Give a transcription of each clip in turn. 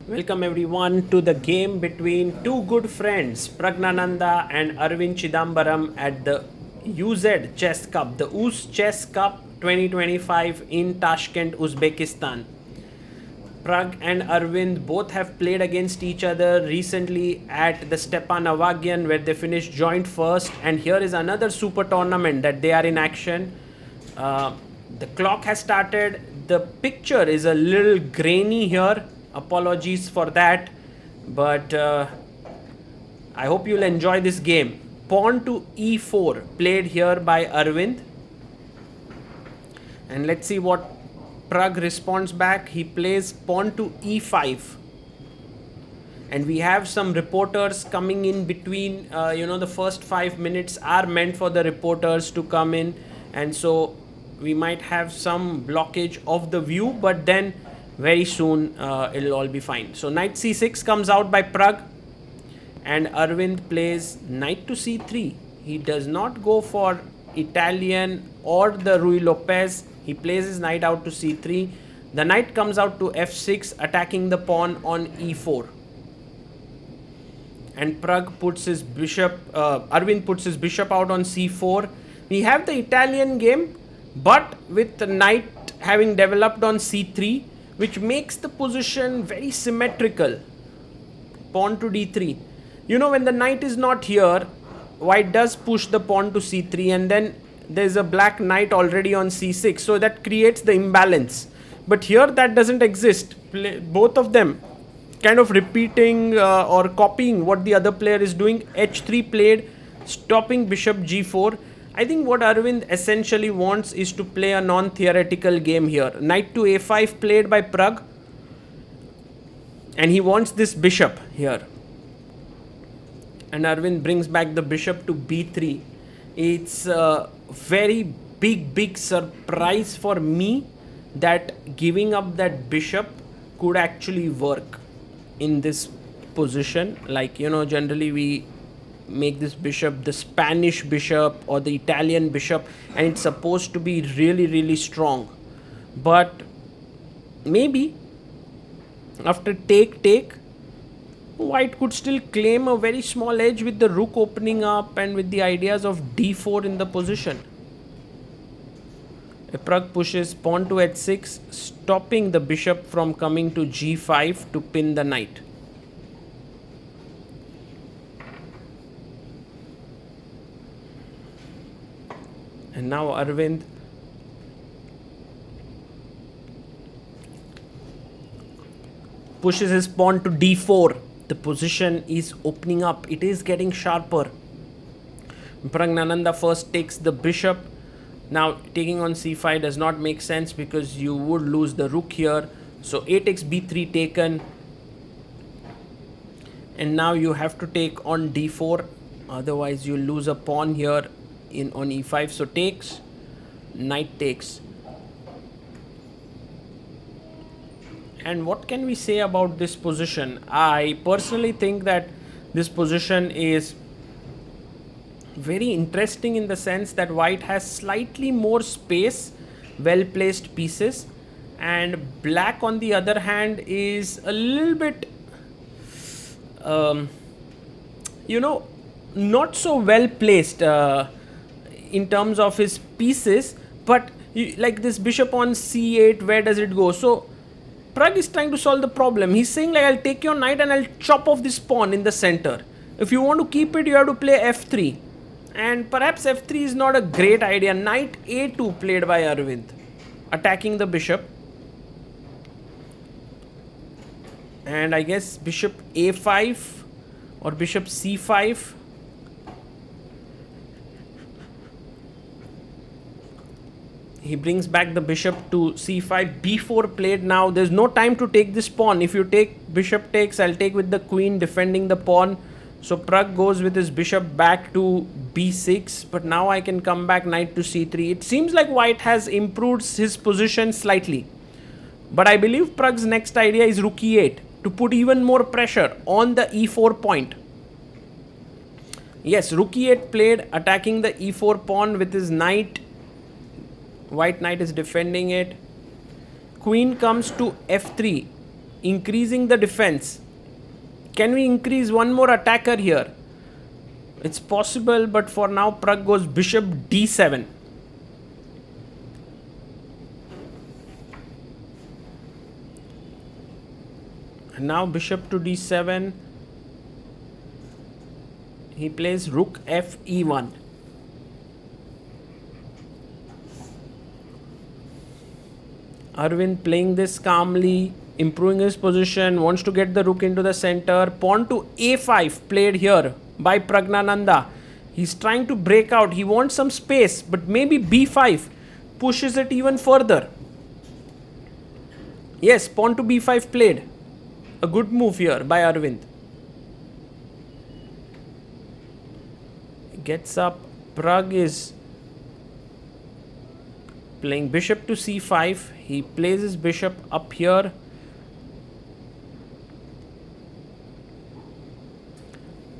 Welcome everyone to the game between two good friends, Praggnanandhaa and Aravindh Chithambaram at the UZChess Cup, the UZChess Cup 2025 in Tashkent, Uzbekistan. Pragg and Aravindh both have played against each other recently at the Stepan Avagian where they finished joint first, and here is another super tournament that they are in action. The clock has started. The picture is a little grainy here. Apologies for that, but I hope you'll enjoy this game. Pawn to e4 played here by Aravindh, and let's see what Pragg responds back. He plays pawn to e5, and we have some reporters coming in between. The first 5 minutes are meant for the reporters to come in, and so we might have some blockage of the view, but then very soon it'll all be fine. So knight c6 comes out by Pragg, and Aravindh plays knight to c3. He does not go for Italian or the Ruy Lopez. He plays his knight out to c3. The knight comes out to f6, attacking the pawn on e4. And Pragg puts his bishop, Aravindh puts his bishop out on c4. We have the Italian game, but with the knight having developed on c3, which makes the position very symmetrical. Pawn to d3. When the knight is not here, white does push the pawn to c3, and then there's a black knight already on c6, so that creates the imbalance. But here that doesn't exist. Both of them kind of repeating or copying what the other player is doing. h3 played, stopping bishop g4. I think what Aravindh essentially wants is to play a non-theoretical game here. Knight to a5 played by Pragg, and he wants this bishop here. And Aravindh brings back the bishop to b3. It's a very big surprise for me that giving up that bishop could actually work in this position. Generally we make this bishop the Spanish bishop or the Italian bishop, and it's supposed to be really strong. But maybe after take, white could still claim a very small edge with the rook opening up and with the ideas of d4 in the position. Pragg pushes pawn to h6, stopping the bishop from coming to g5 to pin the knight. And now Aravindh pushes his pawn to d4. The position is opening up. It is getting sharper. Praggnanandhaa first takes the bishop. Now taking on c5 does not make sense because you would lose the rook here. So a takes b3 taken. And now you have to take on d4. Otherwise you lose a pawn here on e5. So takes, knight takes. And what can we say about this position? I personally think that this position is very interesting in the sense that white has slightly more space, well placed pieces, and black on the other hand is a little bit not so well placed in terms of his pieces. But like this bishop on c8, where does it go? So Pragg is trying to solve the problem. He's saying I'll take your knight and I'll chop off this pawn in the center. If you want to keep it, you have to play f3, and perhaps f3 is not a great idea. Knight a2 played by Aravindh, attacking the bishop, and I guess bishop a5 or bishop c5. He brings back the bishop to c5. b4 played. Now there's no time to take this pawn. If you take bishop takes, I'll take with the queen, defending the pawn. So Pragg goes with his bishop back to b6, but now I can come back knight to c3. It seems like white has improved his position slightly, but I believe Pragg's next idea is rook e8 to put even more pressure on the e4 point. Yes, rook e8 played, attacking the e4 pawn with his knight. White knight is defending it. Queen comes to f3. increasing the defense. Can we increase one more attacker here? It's possible, but for now Pragg goes bishop d7. And now bishop to d7. He plays rook f e1. Aravindh playing this calmly, improving his position, wants to get the rook into the center. Pawn to a5 played here by Praggnanandhaa. He's trying to break out. He wants some space, but maybe b5 pushes it even further. Yes, pawn to b5 played. A good move here by Aravindh. Gets up. Pragg is playing bishop to c5. He plays his bishop up here.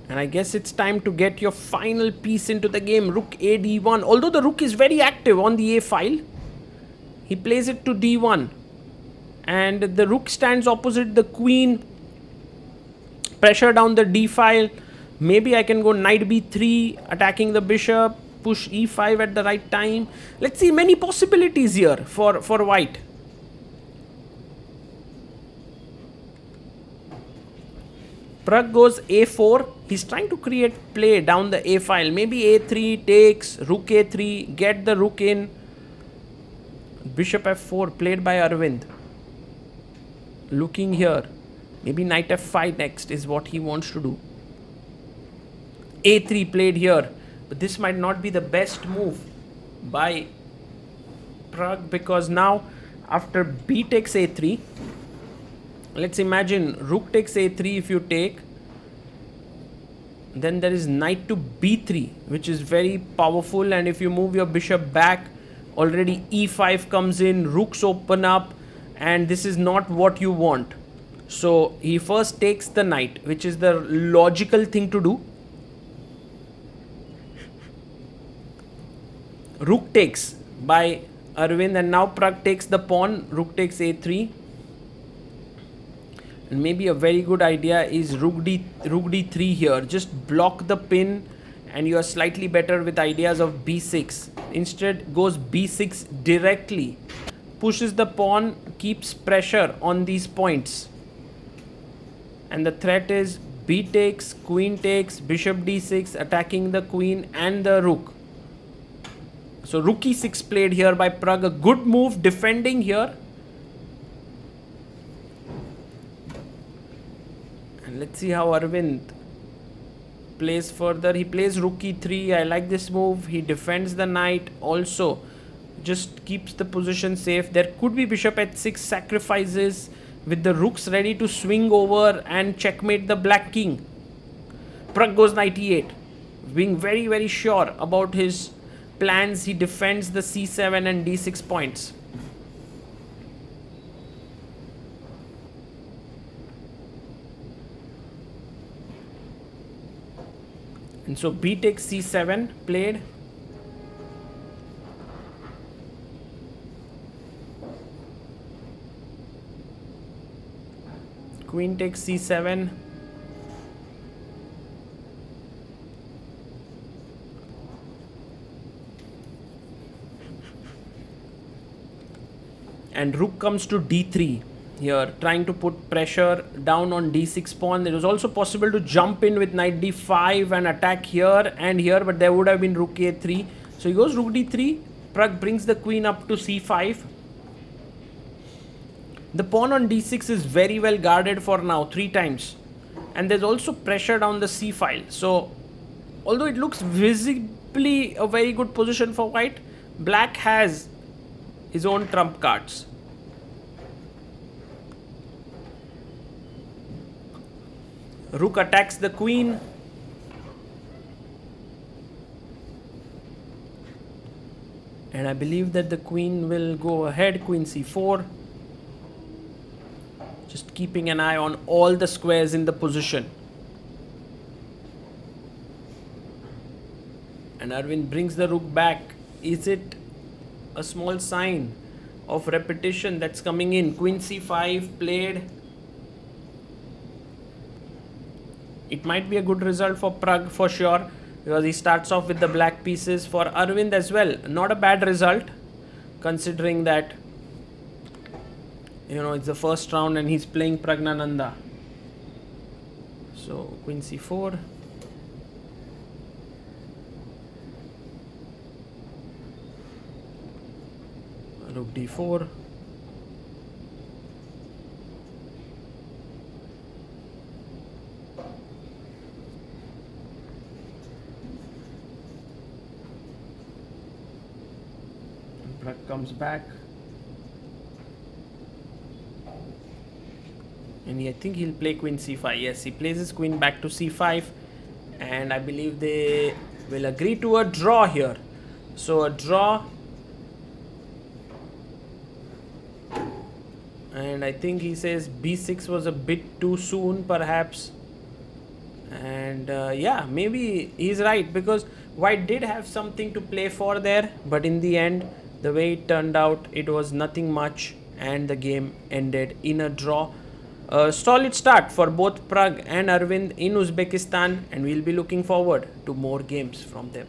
And I guess it's time to get your final piece into the game. Rook a d1. Although the rook is very active on the a file, he plays it to d1. And the rook stands opposite the queen. Pressure down the d file. Maybe I can go knight b3, attacking the bishop. Push e5 at the right time. Let's see, many possibilities here for white. Pragg goes a4. He's trying to create play down the a file. Maybe a3 takes, rook a3, get the rook in. Bishop f4 played by Aravindh. Looking here. Maybe knight f5 next is what he wants to do. a3 played here. But this might not be the best move by Pragg, because now after b takes a3, let's imagine rook takes a3 if you take. Then there is knight to b3, which is very powerful, and if you move your bishop back, already e5 comes in, rooks open up, and this is not what you want. So he first takes the knight, which is the logical thing to do. Rook takes by Aravindh, and now Pragg takes the pawn. Rook takes a3. And maybe a very good idea is rook d3 here. Just block the pin and you are slightly better with ideas of b6. Instead goes b6 directly. Pushes the pawn, keeps pressure on these points. And the threat is b takes, queen takes, bishop d6, attacking the queen and the rook. So rook e6 played here by Pragg. A good move defending here. And let's see how Aravindh plays further. He plays rook e3. I like this move. He defends the knight. Also just keeps the position safe. There could be bishop h6 sacrifices with the rooks ready to swing over and checkmate the black king. Pragg goes knight e8. Being very, very sure about his plans, he defends the c7 and d6 points. And so b takes c7 played. Queen takes c7. And rook comes to d3 here, trying to put pressure down on d6 pawn. It was also possible to jump in with knight d5 and attack here and here, but there would have been rook a3. So he goes rook d3. Pragg brings the queen up to c5. The pawn on d6 is very well guarded for now, 3 times. And there's also pressure down the c file. So although it looks visibly a very good position for white, black has his own trump cards. Rook attacks the queen. And I believe that the queen will go ahead. Queen c4. Just keeping an eye on all the squares in the position. And Aravindh brings the rook back. Is it a small sign of repetition that's coming in? Queen c5 played. it might be a good result for Pragg for sure, because he starts off with the black pieces. For Aravindh as well, not a bad result, considering that, you know, it's the first round and he's playing Praggnanandhaa. So queen c4. Rook d4. Pragg comes back. And I think he'll play queen c5. Yes, he plays his queen back to c5. And I believe they will agree to a draw here. So a draw. And I think he says b6 was a bit too soon perhaps. And yeah, maybe he's right, because white did have something to play for there. But in the end, the way it turned out, it was nothing much. And the game ended in a draw. A solid start for both Pragg and Aravindh in Uzbekistan, and we'll be looking forward to more games from them.